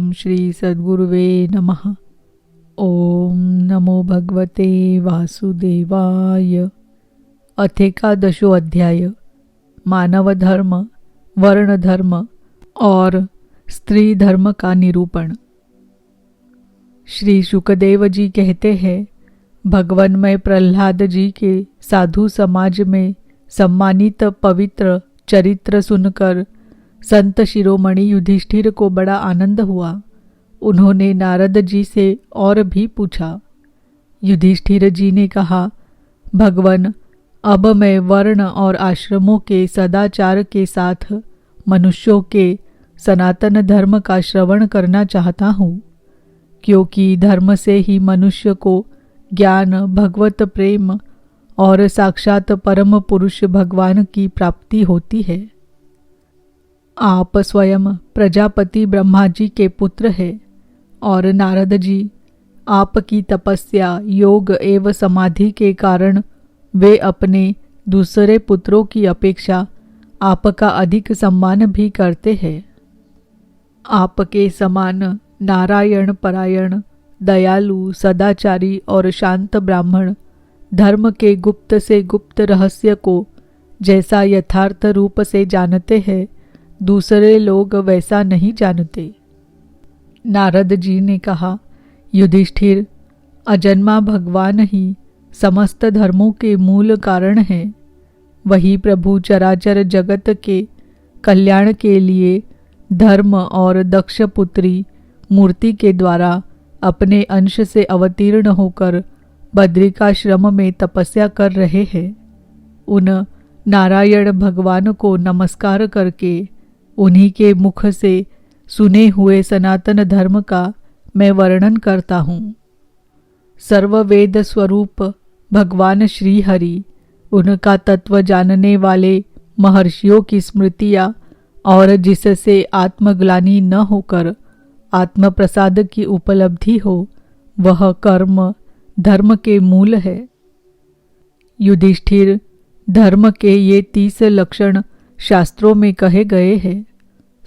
ओम श्री सद्गुरुवे नमः। ओम नमो भगवते वासुदेवाय। अथेकादशो अध्याय मानव धर्म, वर्ण धर्म और स्त्री धर्म का निरूपण। श्री शुकदेव जी कहते हैं, भगवानमय प्रहलाद जी के साधु समाज में सम्मानित पवित्र चरित्र सुनकर संत शिरोमणि युधिष्ठिर को बड़ा आनंद हुआ। उन्होंने नारद जी से और भी पूछा। युधिष्ठिर जी ने कहा, भगवान, अब मैं वर्ण और आश्रमों के सदाचार के साथ मनुष्यों के सनातन धर्म का श्रवण करना चाहता हूँ, क्योंकि धर्म से ही मनुष्य को ज्ञान, भगवत प्रेम और साक्षात परम पुरुष भगवान की प्राप्ति होती है। आप स्वयं प्रजापति ब्रह्मा जी के पुत्र हैं और नारद जी आपकी तपस्या, योग एवं समाधि के कारण वे अपने दूसरे पुत्रों की अपेक्षा आपका अधिक सम्मान भी करते हैं। आपके समान नारायण परायण, दयालु, सदाचारी और शांत ब्राह्मण धर्म के गुप्त से गुप्त रहस्य को जैसा यथार्थ रूप से जानते हैं, दूसरे लोग वैसा नहीं जानते। नारद जी ने कहा, युधिष्ठिर, अजन्मा भगवान ही समस्त धर्मों के मूल कारण हैं। वही प्रभु चराचर जगत के कल्याण के लिए धर्म और दक्ष पुत्री मूर्ति के द्वारा अपने अंश से अवतीर्ण होकर बद्रिकाश्रम में तपस्या कर रहे हैं। उन नारायण भगवान को नमस्कार करके उन्हीं के मुख से सुने हुए सनातन धर्म का मैं वर्णन करता हूँ। सर्ववेद स्वरूप भगवान श्री हरि, उनका तत्व जानने वाले महर्षियों की स्मृतियाँ और जिससे आत्मग्लानि न होकर आत्म प्रसाद की उपलब्धि हो, वह कर्म धर्म के मूल है। युधिष्ठिर, धर्म के ये 30 लक्षण शास्त्रों में कहे गए हैं।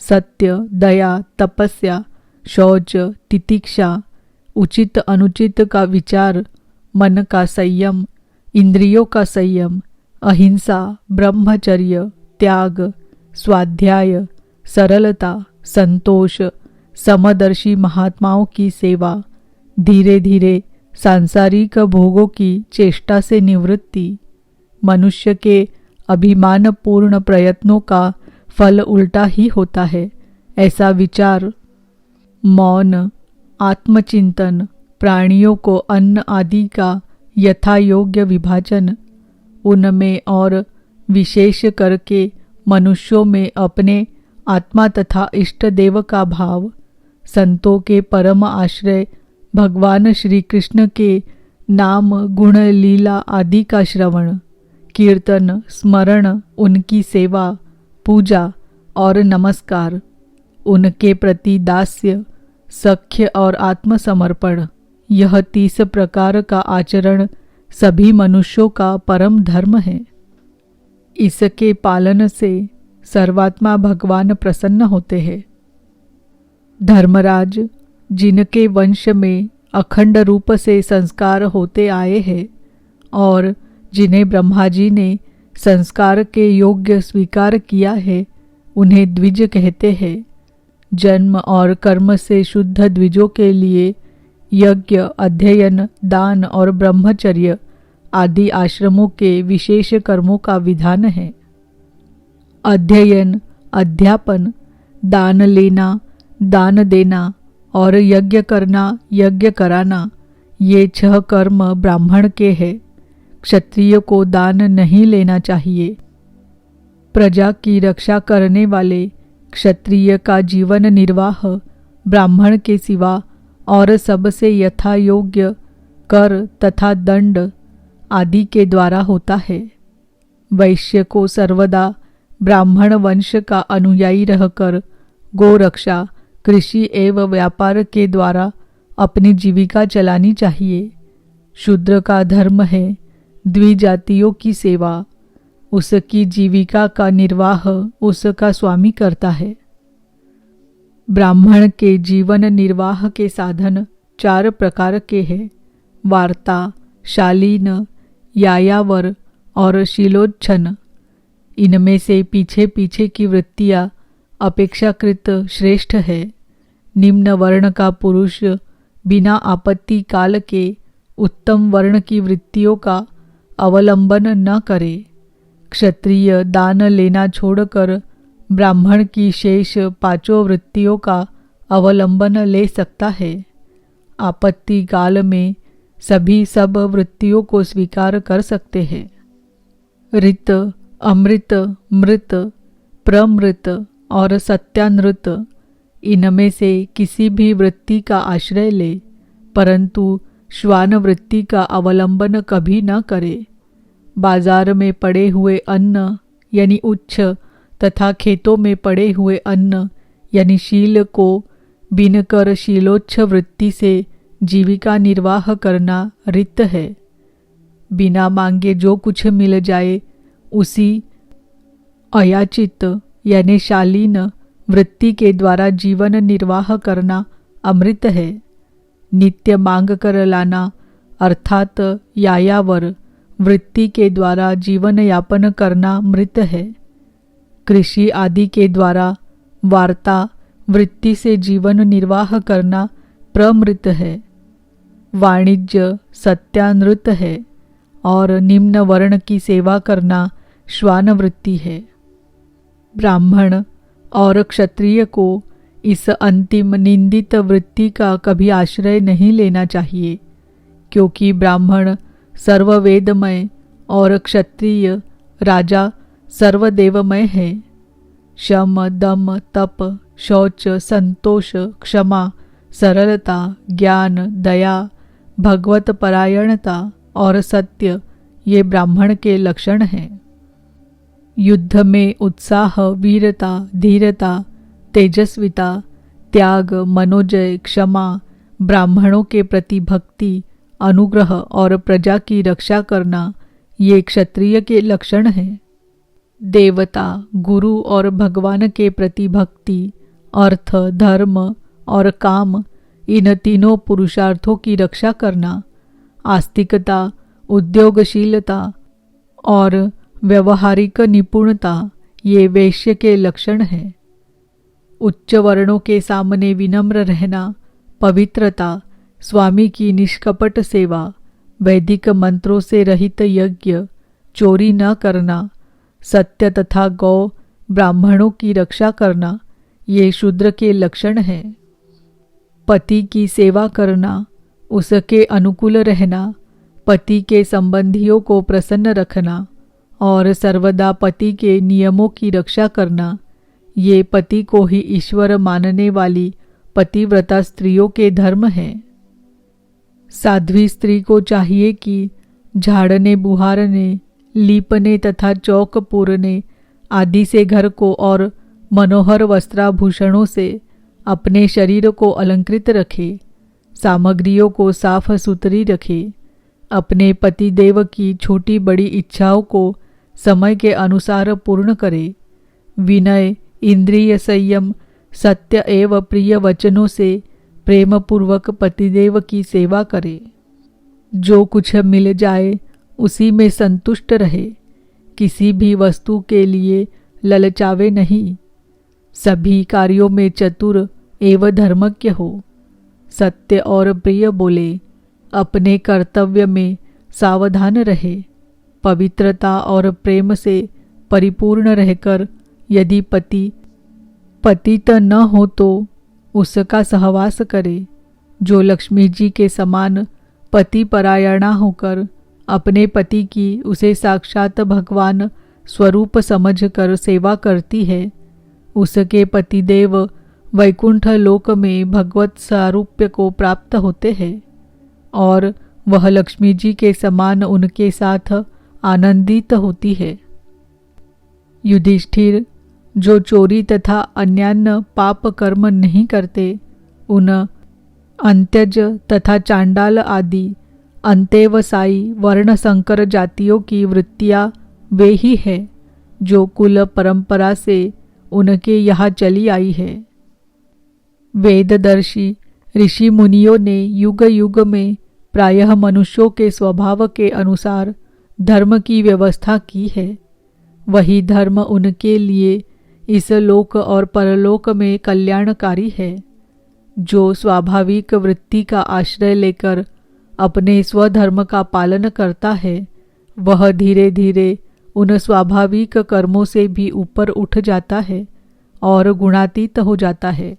सत्य, दया, तपस्या, शौच, तितिक्षा, उचित अनुचित का विचार, मन का संयम, इंद्रियों का संयम, अहिंसा, ब्रह्मचर्य, त्याग, स्वाध्याय, सरलता, संतोष, समदर्शी महात्माओं की सेवा, धीरे धीरे सांसारिक भोगों की चेष्टा से निवृत्ति, मनुष्य के अभिमानपूर्ण प्रयत्नों का फल उल्टा ही होता है, ऐसा विचार, मौन, आत्मचिंतन, प्राणियों को अन्न आदि का यथा योग्य विभाजन, उनमें और विशेष करके मनुष्यों में अपने आत्मा तथा इष्ट देव का भाव, संतों के परम आश्रय भगवान श्री कृष्ण के नाम, गुण, लीला आदि का श्रवण, कीर्तन, स्मरण, उनकी सेवा, पूजा और नमस्कार, उनके प्रति दास्य, सख्य और आत्मसमर्पण, यह 30 प्रकार का आचरण सभी मनुष्यों का परम धर्म है। इसके पालन से सर्वात्मा भगवान प्रसन्न होते हैं। धर्मराज, जिनके वंश में अखंड रूप से संस्कार होते आए हैं और जिन्हें ब्रह्मा जी ने संस्कार के योग्य स्वीकार किया है, उन्हें द्विज कहते हैं। जन्म और कर्म से शुद्ध द्विजों के लिए यज्ञ, अध्ययन, दान और ब्रह्मचर्य आदि आश्रमों के विशेष कर्मों का विधान है। अध्ययन, अध्यापन, दान लेना, दान देना और यज्ञ करना, यज्ञ कराना, ये 6 कर्म ब्राह्मण के हैं। क्षत्रिय को दान नहीं लेना चाहिए। प्रजा की रक्षा करने वाले क्षत्रिय का जीवन निर्वाह ब्राह्मण के सिवा और सबसे यथा योग्य कर तथा दंड आदि के द्वारा होता है। वैश्य को सर्वदा ब्राह्मण वंश का अनुयायी रहकर गोरक्षा, कृषि एवं व्यापार के द्वारा अपनी जीविका चलानी चाहिए। शूद्र का धर्म है द्विजातियों की सेवा, उसकी जीविका का निर्वाह उसका स्वामी करता है। ब्राह्मण के जीवन निर्वाह के साधन 4 प्रकार के हैं। वार्ता, शालीन, यायावर और शीलोच्छन। इनमें से पीछे पीछे की वृत्तियाँ अपेक्षाकृत श्रेष्ठ है। निम्न वर्ण का पुरुष बिना आपत्ति काल के उत्तम वर्ण की वृत्तियों का अवलंबन न करे। क्षत्रिय दान लेना छोड़कर ब्राह्मण की शेष 5 वृत्तियों का अवलंबन ले सकता है। आपत्ति काल में सभी सब वृत्तियों को स्वीकार कर सकते हैं। ऋत, अमृत, मृत, प्रमृत और सत्यानृत, इनमें से किसी भी वृत्ति का आश्रय ले, परंतु श्वान वृत्ति का अवलंबन कभी न करे। बाजार में पड़े हुए अन्न यानी उच्च तथा खेतों में पड़े हुए अन्न यानी शील को बीनकर शीलोच्छ वृत्ति से जीविका निर्वाह करना रित है। बिना मांगे जो कुछ मिल जाए उसी अयाचित यानी शालीन वृत्ति के द्वारा जीवन निर्वाह करना अमृत है। नित्य मांग कर लाना अर्थात यायावर वृत्ति के द्वारा जीवन यापन करना मृत है। कृषि आदि के द्वारा वार्ता वृत्ति से जीवन निर्वाह करना प्रमृत है। वाणिज्य सत्यानृत है और निम्न वर्ण की सेवा करना श्वान वृत्ति है। ब्राह्मण और क्षत्रिय को इस अंतिम निंदित वृत्ति का कभी आश्रय नहीं लेना चाहिए, क्योंकि ब्राह्मण सर्ववेदमय और क्षत्रिय राजा सर्वदेवमय है। शम, दम, तप, शौच, संतोष, क्षमा, सरलता, ज्ञान, दया, भगवत परायणता और सत्य ये ब्राह्मण के लक्षण हैं। युद्ध में उत्साह, वीरता, धीरता, तेजस्विता, त्याग, मनोजय, क्षमा, ब्राह्मणों के प्रति भक्ति, अनुग्रह और प्रजा की रक्षा करना ये क्षत्रिय के लक्षण हैं। देवता, गुरु और भगवान के प्रति भक्ति, अर्थ, धर्म और काम, इन तीनों पुरुषार्थों की रक्षा करना, आस्तिकता, उद्योगशीलता और व्यवहारिक निपुणता ये वैश्य के लक्षण हैं। उच्च वर्णों के सामने विनम्र रहना, पवित्रता, स्वामी की निष्कपट सेवा, वैदिक मंत्रों से रहित यज्ञ, चोरी न करना, सत्य तथा गौ ब्राह्मणों की रक्षा करना ये शूद्र के लक्षण हैं। पति की सेवा करना, उसके अनुकूल रहना, पति के संबंधियों को प्रसन्न रखना और सर्वदा पति के नियमों की रक्षा करना ये पति को ही ईश्वर मानने वाली पतिव्रता स्त्रियों के धर्म हैं। साध्वी स्त्री को चाहिए कि झाड़ने, बुहारने, लीपने तथा चौक पूरने आदि से घर को और मनोहर वस्त्राभूषणों से अपने शरीर को अलंकृत रखे, सामग्रियों को साफ सुथरी रखे, अपने पतिदेव की छोटी बड़ी इच्छाओं को समय के अनुसार पूर्ण करे, विनय, इंद्रिय संयम, सत्य एवं प्रिय वचनों से प्रेम पूर्वक पतिदेव की सेवा करे। जो कुछ मिल जाए उसी में संतुष्ट रहे, किसी भी वस्तु के लिए ललचावे नहीं, सभी कार्यों में चतुर एवं धर्मज्ञ हो, सत्य और प्रिय बोले, अपने कर्तव्य में सावधान रहे, पवित्रता और प्रेम से परिपूर्ण रहकर यदि पतित न हो तो उसका सहवास करे। जो लक्ष्मी जी के समान पति परायणा होकर अपने पति की उसे साक्षात भगवान स्वरूप समझकर सेवा करती है, उसके पतिदेव वैकुंठ लोक में भगवत सारूप्य को प्राप्त होते हैं और वह लक्ष्मी जी के समान उनके साथ आनंदित होती है। युधिष्ठिर, जो चोरी तथा अन्यान्य पाप कर्म नहीं करते, उन अंत्यज तथा चांडाल आदि अंतेवसाई वर्ण संकर जातियों की वृत्तियाँ वे ही है जो कुल परंपरा से उनके यहाँ चली आई है। वेददर्शी ऋषि मुनियों ने युग युग में प्रायः मनुष्यों के स्वभाव के अनुसार धर्म की व्यवस्था की है। वही धर्म उनके लिए इस लोक और परलोक में कल्याणकारी है। जो स्वाभाविक वृत्ति का आश्रय लेकर अपने स्वधर्म का पालन करता है, वह धीरे धीरे उन स्वाभाविक कर्मों से भी ऊपर उठ जाता है और गुणातीत हो जाता है।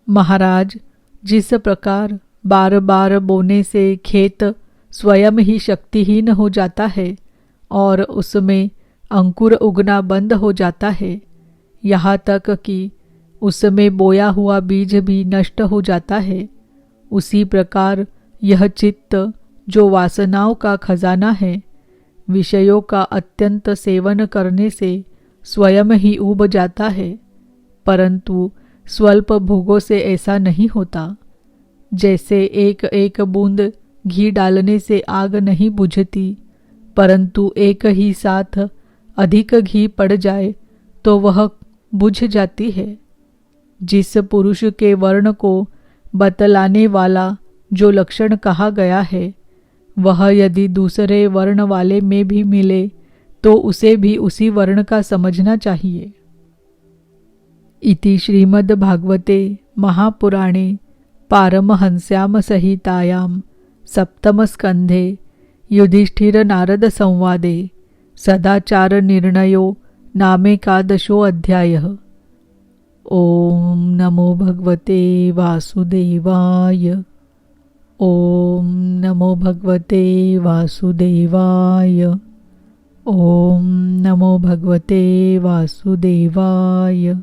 महाराज, जिस प्रकार बार बार बोने से खेत स्वयं ही शक्तिहीन हो जाता है और उसमें अंकुर उगना बंद हो जाता है, यहाँ तक कि उसमें बोया हुआ बीज भी नष्ट हो जाता है, उसी प्रकार यह चित्त जो वासनाओं का खजाना है, विषयों का अत्यंत सेवन करने से स्वयं ही उब जाता है। परंतु स्वल्प भोगों से ऐसा नहीं होता। जैसे एक एक बूंद घी डालने से आग नहीं बुझती, परंतु एक ही साथ अधिक घी पड़ जाए तो वह बुझ जाती है। जिस पुरुष के वर्ण को बतलाने वाला जो लक्षण कहा गया है, वह यदि दूसरे वर्ण वाले में भी मिले तो उसे भी उसी वर्ण का समझना चाहिए। इति श्रीमद्भागवते महापुराणे पारमहंस्यां संहितायां सप्तमस्कन्धे युधिष्ठिरनारदसंवादे सदाचारनिर्णयो नामेकादशोऽध्यायः। ॐ नमो भगवते वासुदेवाय। ॐ नमो भगवते वासुदेवाय। ॐ नमो भगवते वासुदेवाय।